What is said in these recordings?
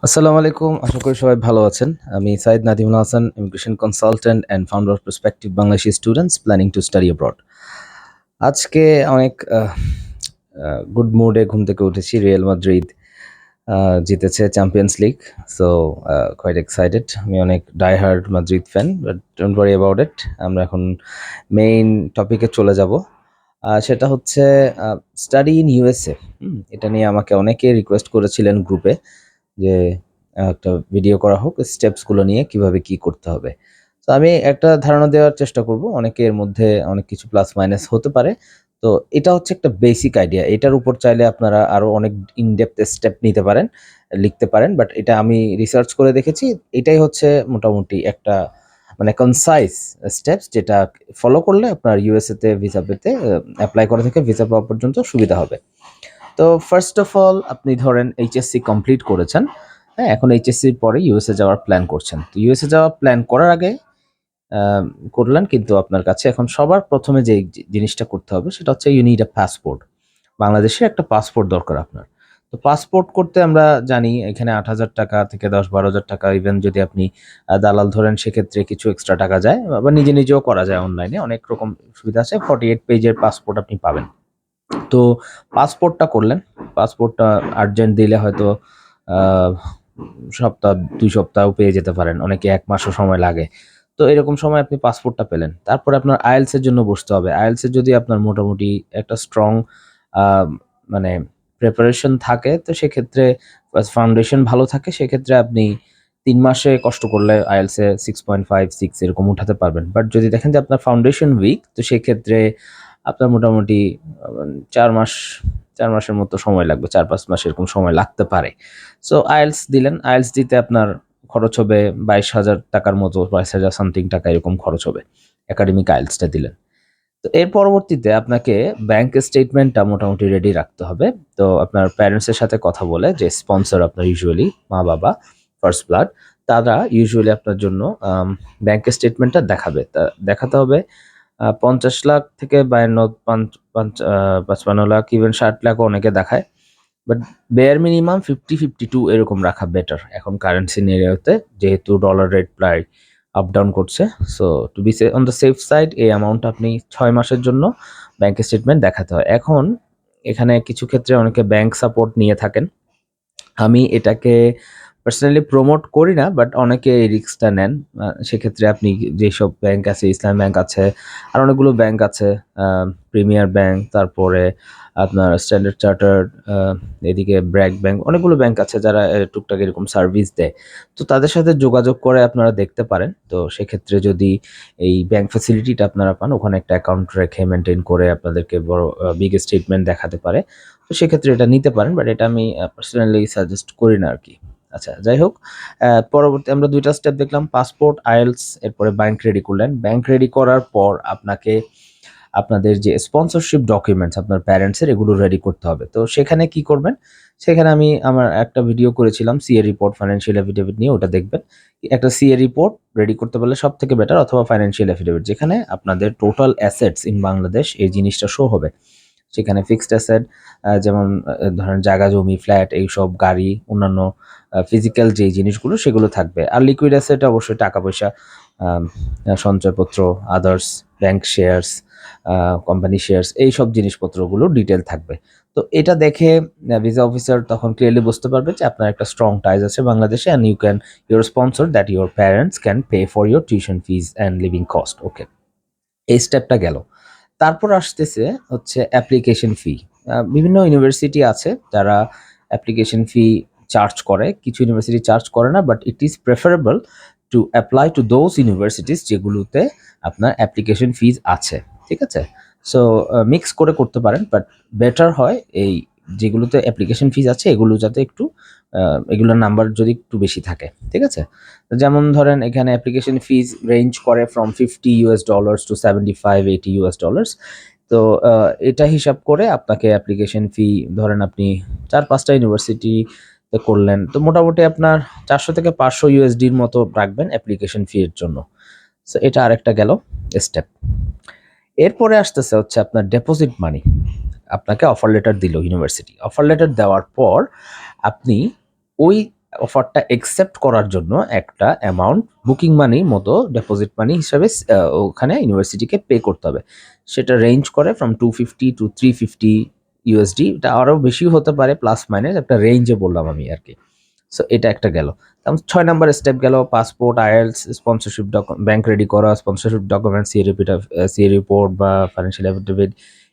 আসসালামু আলাইকুম। আশা করি সবাই ভালো আছেন। আমি Sayed Nadimul Hasan, immigration consultant and founder of prospective Bangladeshi students planning to study abroad. আজকে অনেক গুড মুডে ঘুম থেকে উঠেছি। রিয়াল মাদ্রিদ জিতেছে champions league. So quite excited. আমি অনেক die hard Madrid fan, but don't worry about it. আমরা এখন মেইন টপিকে চলে যাব। সেটা হচ্ছে স্টাডি ইন ইউএসএ। এটা নিয়ে আমাকে অনেকে রিকোয়েস্ট করেছিলেন গ্রুপে যে একটা ভিডিও করা হোক স্টেপসগুলো নিয়ে কিভাবে কি করতে হবে। তো আমি একটা ধারণা দেওয়ার চেষ্টা করব। অনেকে এর মধ্যে অনেক কিছু প্লাস মাইনাস হতে পারে। তো এটা হচ্ছে একটা বেসিক আইডিয়া। এটার উপর চাইলে আপনারা আরো অনেক ইনডেপথ স্টেপ নিতে পারেন, লিখতে পারেন। বাট এটা আমি রিসার্চ করে দেখেছি। এটাই হচ্ছে মোটামুটি একটা মানে কনসাইজ স্টেপস যেটা ফলো করলে আপনার ইউএসএ তে ভিসা পেতে অ্যাপ্লাই করা থেকে ভিসা পাওয়া পর্যন্ত সুবিধা হবে। তো ফার্স্ট অফ অল আপনি ধরেন এইচএসসি কমপ্লিট করেছেন। হ্যাঁ, এখন এইচএসসির পরে ইউএসএ যাওয়ার প্ল্যান করছেন। তো ইউএসএ যাওয়ার প্ল্যান করার আগে করলেন, কিন্তু আপনার কাছে এখন সবার প্রথমে যে জিনিসটা করতে হবে সেটা হচ্ছে ইউ নিড আ পাসপোর্ট। বাংলাদেশের একটা পাসপোর্ট দরকার আপনার। তো পাসপোর্ট করতে আমরা জানি এখানে ৮,০০০ টাকা থেকে ১০-১২,০০০ টাকা, ইভেন যদি আপনি দালাল ধরেন সেক্ষেত্রে কিছু এক্সট্রা টাকা যায়, বা নিজে নিজেও করা যায় অনলাইনে। অনেক রকম সুবিধা আছে। 48 পেজের পাসপোর্ট আপনি পাবেন। তো পাসপোর্টটা করলেন। পাসপোর্টটা আর্জেন্ট দিলে হয়তো আহ, সপ্তাহ ২ সপ্তাহও পেয়ে যেতে পারেন, অনেকে ১ মাসও সময় লাগে। তো এরকম সময় আপনি পাসপোর্টটা পেলেন, তারপরে আপনার আইএলস এর জন্য বসতে হবে। আইএলস এর যদি আপনার মোটামুটি একটা স্ট্রং মানে প্রিপারেশন থাকে, তো সেক্ষেত্রে ফাউন্ডেশন ভালো থাকে, সেক্ষেত্রে আপনি ৩ মাসে কষ্ট করলে আইএলস এ 6.5 6 এরকম উঠাতে পারবেন। বাট যদি দেখেন যে আপনার ফাউন্ডেশন উইক, তো সেক্ষেত্রে আপনার মোটামুটি ৪ মাস ৪ মাসের মতো সময় লাগবে, ৪-৫ মাস এরকম সময় লাগতে পারে। সো আইএলস দিলেন। আইএলস দিতে আপনার খরচ হবে ২২,০০০ টাকার মতো, ২২,০০০ সামথিং টাকা এরকম খরচ হবে একাডেমিক আইএলসটা দিলেন। তো এর পরবর্তীতে আপনাকে ব্যাংক স্টেটমেন্টটা মোটামুটি রেডি রাখতে হবে। তো আপনার প্যারেন্টসের সাথে কথা বলে, যে স্পন্সর আপনার ইউজুয়ালি মা বাবা, ফার্স্ট ব্লাড, তারা ইউজুয়ালি আপনার জন্য ব্যাংক স্টেটমেন্টটা দেখাবে। তা দেখাতে হবে ৫০ লাখ থেকে ৫৫ লাখ, ইভেন ৬০ লাখও অনেকে দেখায়। বাট বেয়ার মিনিমাম 50-52 এরকম রাখা বেটার এখন কারেন্ট সিনারিওতে, যেহেতু ডলার রেট প্রায় আপ ডাউন করছে। So to be on the safe side এই অ্যামাউন্ট আপনি ৬ মাসের জন্য ব্যাংক স্টেটমেন্ট দেখাতে হয়। এখন এখানে কিছু ক্ষেত্রে অনেকে ব্যাংক সাপোর্ট নিয়ে থাকেন। আমি এটাকে পার্সোনালি প্রমোট করি না, বাট অনেকে এই রিস্কটা নেন। সেক্ষেত্রে আপনি যেসব ব্যাংক আছে, ইসলাম ব্যাংক আছে, আর অনেকগুলো ব্যাংক আছে, প্রিমিয়ার ব্যাংক, তারপরে আপনার স্ট্যান্ডার্ড চার্টার্ড, এদিকে ব্র্যাক ব্যাংক, অনেকগুলো ব্যাংক আছে যারা টুকটাক এরকম সার্ভিস দেয়। তো তাদের সাথে যোগাযোগ করে আপনারা দেখতে পারেন। তো সেক্ষেত্রে যদি এই ব্যাংক ফ্যাসিলিটিটা আপনারা পান, ওখানে একটা অ্যাকাউন্ট রেখে মেনটেন করে আপনাদেরকে বড় বিগ স্টেটমেন্ট দেখাতে পারে। তো সেক্ষেত্রে এটা নিতে পারেন, বাট এটা আমি পার্সোনালি সাজেস্ট করি না আরকি। আচ্ছা, যাই হোক, পরবর্তী আমরা ২ টা স্টেপ দেখলাম, পাসপোর্ট, আইএলটিএস, এরপরে ব্যাংক রেডি করলেন। ব্যাংক রেডি করার পর আপনাকে আপনাদের যে স্পন্সরশিপ ডকুমেন্টস আপনার প্যারেন্টসের, এগুলো রেডি করতে হবে। তো সেখানে কি করবেন? সেখানে আমি আমার একটা ভিডিও করেছিলাম সিএ রিপোর্ট, ফাইন্যান্সিয়াল এফিডেভিট নিয়ে, ওটা দেখবেন। একটা সিএ রিপোর্ট রেডি করতে পারলে সবথেকে বেটার, অথবা ফাইন্যান্সিয়াল এফিডেভিট, যেখানে আপনাদের টোটাল অ্যাসেটস ইন বাংলাদেশ এই জিনিসটা শো হবে। সেখানে ফিক্সড অ্যাসেট যেমন ধরেন জায়গা জমি, ফ্ল্যাট, এইসব গাড়ি, অন্যান্য ফিজিক্যাল যেই জিনিসগুলো সেগুলো থাকবে। আর লিকুইড অ্যাসেট অবশ্যই টাকা পয়সা, আম সঞ্চয়পত্র, others, bank shares, company shares, এইসব জিনিসপত্রগুলো ডিটেইল থাকবে। তো এটা দেখে ভিসা অফিসার তখন ক্লিয়ারলি বুঝতে পারবে যে আপনার একটা স্ট্রং টাইজ আছে বাংলাদেশে, and you can your sponsor that your parents can pay for your tuition fees and living cost. Okay, এই স্টেপটা গেল। তারপর আসতেছে হচ্ছে অ্যাপ্লিকেশন ফি। বিভিন্ন ইউনিভার্সিটি আছে যারা অ্যাপ্লিকেশন ফি চার্জ করে, কিছু ইউনিভার্সিটি চার্জ করে না, but it is preferable to apply to those universities যেগুলোতে আপনার অ্যাপ্লিকেশন ফিজ আছে। ঠিক আছে? সো মিক্স করে করতে পারেন, বাট বেটার হয় এই যেগুলোতে অ্যাপ্লিকেশন ফিজ আছে এগুলো যাতে একটু এগুলোর নাম্বার যদি একটু বেশি থাকে। ঠিক আছে? যেমন ধরেন এখানে অ্যাপ্লিকেশন ফিজ রেঞ্জ করে ফ্রম $50 টু $75-80। তো এটা হিসাব করে আপনাকে অ্যাপ্লিকেশন ফি, ধরেন আপনি ৪-৫টা ইউনিভার্সিটিতে করলেন, তো মোটামুটি আপনার ৪০০ থেকে ৫০০ ইউএসডির মতো রাখবেন অ্যাপ্লিকেশন ফি এর জন্য। সো এটা আরেকটা গেল স্টেপ। এরপরে আসতেছে হচ্ছে আপনার ডিপোজিট মানি। আপনাকে অফার লেটার দিল ইউনিভার্সিটি। অফার লেটার দেওয়ার পর আপনি ওই অফারটা একসেপ্ট করার জন্য একটা অ্যামাউন্ট বুকিং মানি মতো ডিপোজিট মানি হিসাবে ওখানে ইউনিভার্সিটিকে পে করতে হবে। সেটা রেঞ্জ করে ফ্রম 250 টু 350 ইউএসডি। এটা আরও বেশি হতে পারে, প্লাস মাইনাস একটা রেঞ্জে বললাম আমি আর কি। সো এটা একটা গেল। 6 নাম্বার স্টেপ গেল passport, IELTS, sponsorship bank ready করা, স্পন্সরশিপ ডকুমেন্ট, সিএ রিপোর্ট বা ফাইন্যান্সিয়াল অ্যাফিডেভিট।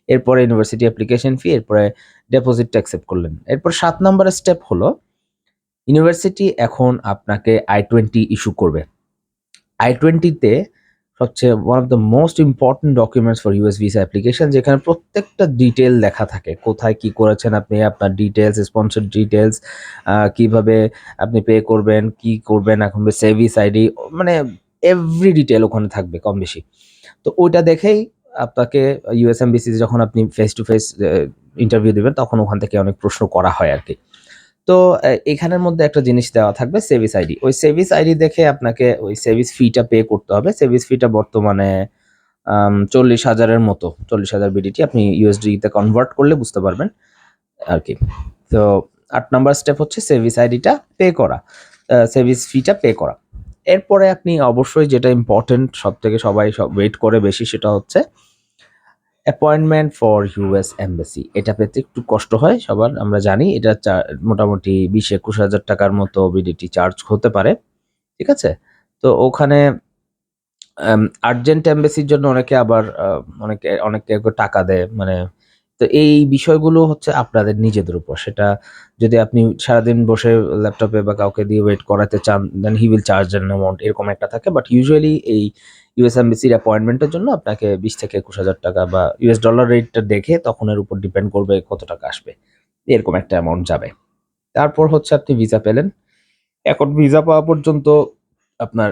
এরপরে ইউনিভার্সিটি অ্যাপ্লিকেশন ফি, এরপরে ডিপোজিটটা অ্যাকসেপ্ট করলেন। এরপর 7 নাম্বার স্টেপ হলো ইউনিভার্সিটি এখন আপনাকে I-20 ইস্যু করবে। I-20-তে সবচেয়ে one of the most important documents for US visa application, যেখানে প্রত্যেকটা ডিটেল লেখা থাকে, কোথায় কি করেছেন আপনি, আপনার ডিটেলস, স্পন্সর ডিটেলস, কিভাবে আপনি পে করবেন, কি করবেন, এখন সেভিস আইডি, মানে এভরি ডিটেল ওখানে থাকবে কম বেশি। তো ওইটা দেখেই আপনাকে ইউএসএমবিসি যখন আপনি ফেস টু ফেস ইন্টারভিউ দেবেন তখন ওখান থেকে অনেক প্রশ্ন করা হয় আর কি। তো এখানের মধ্যে একটা জিনিস দেওয়া থাকবে সেভিস আইডি। ওই সেভিস আইডি দেখে আপনাকে ওই সেভিস ফিটা পে করতে হবে। সেভিস ফিটা বর্তমানে 40,000-এর মতো, 40,000 বিডিটি। আপনি ইউএসডি-তে কনভার্ট করলে বুঝতে পারবেন আর কি। তো 8 নাম্বার স্টেপ হচ্ছে সেভিস আইডিটা পে করা, সেভিস ফিটা পে করা। এরপরে আপনি অবশ্যই যেটা ইম্পর্টেন্ট, সবথেকে সবাই ওয়েট করে বেশি, সেটা হচ্ছে অ্যাপয়েন্টমেন্ট ফর ইউএস এমবাসি। এটা পেতে একটু কষ্ট হয় সবার, আমরা জানি। এটা মোটামুটি 20-21 হাজার টাকার মতো বিডিটি চার্জ হতে পারে, ঠিক আছে? তো ওখানে আর্জেন্ট এমবাসির জন্য অনেকে আবার অনেকে টাকা দেয়, মানে তো এই বিষয়গুলো হচ্ছে আপনাদের নিজেদের উপর। সেটা যদি আপনি সারাদিন বসে ল্যাপটপে বা কাউকে দিয়ে ওয়েট করাতে চান, then he will charge an amount, এরকম একটা থাকে। বাট ইউজুয়ালি এই ইউএস এমবাসির অ্যাপয়েন্টমেন্টের জন্য আপনাকে 20-21 হাজার টাকা বা ইউএস ডলার রেটটা দেখে তখন এর উপর ডিপেন্ড করবে কত টাকা আসবে, এরকম একটা অ্যামাউন্ট যাবে। তারপর হচ্ছে আপনি ভিসা পেলেন। এখন ভিসা পাওয়া পর্যন্ত আপনার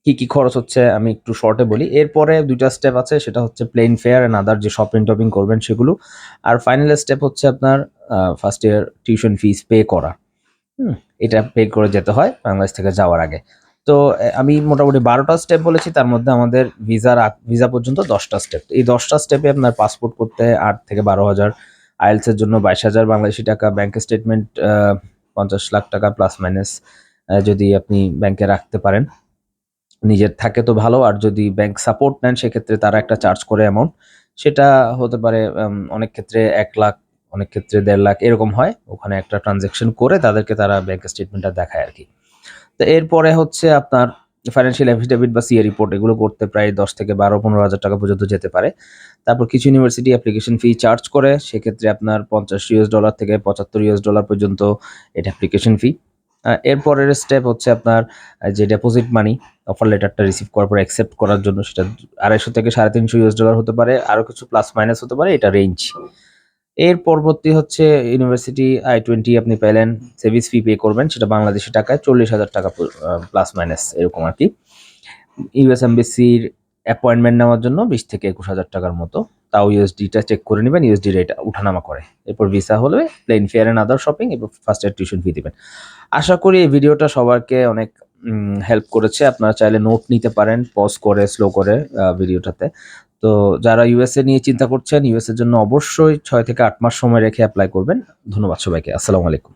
কি খরচ হচ্ছে আমি একটু শর্টে বলি। এরপরে 2টা স্টেপ আছে, সেটা হচ্ছে প্লেন ফেয়ার এন্ড আদার যে শপিং টপিং করবেন সেগুলো। আর ফাইনাল স্টেপ হচ্ছে আপনার first year tuition fees pay করা। এটা পে করে যেতে হয় বাংলাদেশ থেকে যাওয়ার আগে। তো আমি মোটামুটি 12টা স্টেপ বলেছি, তার মধ্যে আমাদের ভিসা পর্যন্ত 10টা স্টেপ। এই 10টা স্টেপে আপনার পাসপোর্ট করতে 8 থেকে 12,000, আইএলটিএস এর জন্য 22,000 বাংলাদেশি টাকা, ব্যাংক স্টেটমেন্ট 50 লাখ টাকা প্লাস মাইনাস, যদি আপনি ব্যাংকে রাখতে পারেন। নিজের থাকে তো ভালো, আর যদি ব্যাংক সাপোর্ট নেন সেক্ষেত্রে তারা একটা চার্জ করে অ্যামাউন্ট, সেটা হতে পারে অনেক ক্ষেত্রে 1 লাখ, অনেক ক্ষেত্রে 1.5 লাখ এরকম হয়। ওখানে একটা ট্রানজাকশন করে তাদেরকে তারা ব্যাংক স্টেটমেন্টটা দেখায় আর কি। তো এরপরে হচ্ছে আপনার ফাইন্যান্সিয়াল এফিডেভিট বা সিএ রিপোর্ট, এগুলো করতে প্রায় 10 থেকে 12-15 হাজার টাকা পর্যন্ত যেতে পারে। তারপর কিছু ইউনিভার্সিটি অ্যাপ্লিকেশন ফি চার্জ করে, সেক্ষেত্রে আপনার $50 থেকে $75 পর্যন্ত এটা অ্যাপ্লিকেশন ফি। এরপরের স্টেপ হচ্ছে আপনার যে ডিপোজিট মানি, অফার লেটারটা রিসিভ করার পর অ্যাকসেপ্ট করার জন্য, সেটা $250 থেকে $350 হতে পারে, আরও কিছু প্লাস মাইনাস হতে পারে, এটা রেঞ্জ। এর পরবর্তী হচ্ছে ইউনিভার্সিটি I-20 আপনি পেলেন, সেভিস ফি পে করবেন, সেটা বাংলাদেশি টাকায় 40,000 টাকা প্লাস মাইনাস এরকম আর কি। ইউএস এমবাসির অ্যাপয়েন্টমেন্ট নেওয়ার জন্য 20 থেকে 21 হাজার টাকার মতো, তাও ইউএসডিটা চেক করে নেবেন, ইউএসডি রেট উঠানামা করে। এরপর ভিসা হলে plane fare and other shopping, এরপর ফার্স্ট ইয়ার টিউশন ফি দিবেন। আশা করি এই ভিডিওটা সবাইকে অনেক হেল্প করেছে। আপনারা চাইলে নোট নিতে পারেন পজ করে, স্লো করে ভিডিওটাতে। তো যারা ইউএসএ নিয়ে চিন্তা করছেন, ইউএস এর জন্য অবশ্যই 6 থেকে 8 মাস সময় রেখে অ্যাপ্লাই করবেন। ধন্যবাদ সবাইকে। আসসালামু আলাইকুম।